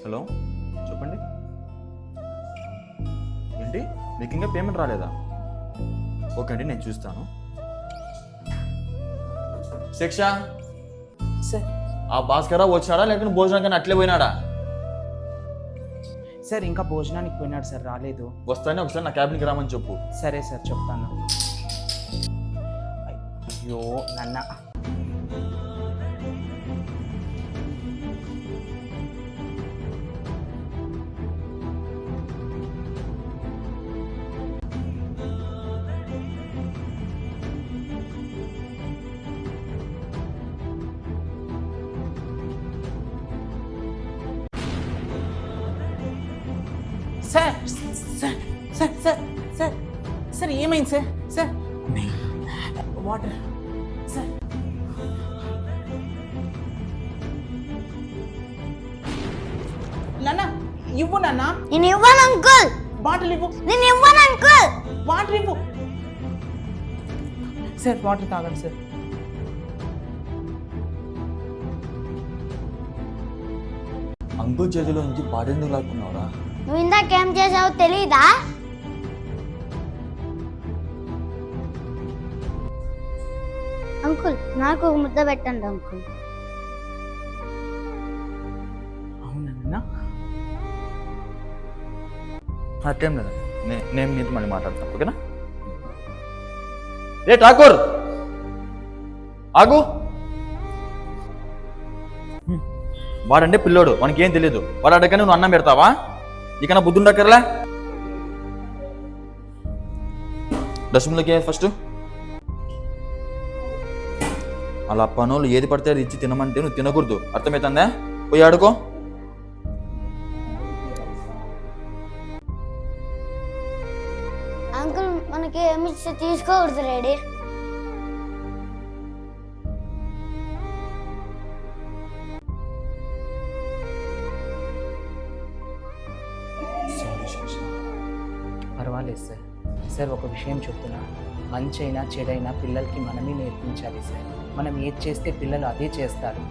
Hello చెప్పండి. ఏంటి మీకు ఇంకా పేమెంట్ రాలేదా? ఓకే అండి, నేను చూస్తాను. శిక్ష సార్ ఆ భాస్కర వచ్చాడా లేకపోతే భోజనానికి అట్లే పోయినాడా? సార్ ఇంకా భోజనానికి పోయినాడు సార్, రాలేదు. వస్తానే ఒకసారి నా క్యాబిన్కి రామని చెప్పు. సరే సార్ చెప్తాను. అయ్యో నాన్న, sir sir sir sir sir sir ఏమైంది సార్? Sir water sir. నాన్న ఇవ్వు నాన్న. నేను ఇవ్వను అంకుల్. బాటిల్ ఇవ్వు. నేను ఇవ్వను అంకుల్. వాటర్ ఇవ్వు. సార్ వాటర్ తాగండి సార్. అంకుల్ చేతిలో నుంచి పాడేందుకు లాక్కున్నావురా? నువ్వు ఇందాకేం చేసావో తెలీదా? అంకుల్ నాకు ఒక ముద్ద పెట్టండి అంకుల్. అవునా? అట్టేం లేదా, నేను నీతో మళ్ళీ మాట్లాడతాను, ఓకేనా? ఏ ఠాకూర్ ఆగు. వాడంటే పిల్లోడు, వానికి ఏం తెలియదు. వాడు అడగని నువ్వు అన్నం పెడతావా? ఇకన్నా బుద్ధి ఉండక్కర్లే. డస్ట్బిన్లోకి ఫస్ట్. అలా పనులు ఏది పడితే అది ఇచ్చి తినమంటే నువ్వు తినకూడదు, అర్థమవుతుందా? పోయి ఆడుకో. అంకుల్ మనకి ఏమి ఇస్తే తీసుకోకూడదు రెడీ. పర్వాలేదు సార్. సార్ ఒక విషయం చెప్తున్నా, మంచి అయినా చెడైనా పిల్లలకి మనమే నేర్పించాలి సార్. మనం ఏది చేస్తే పిల్లలు అదే చేస్తారు.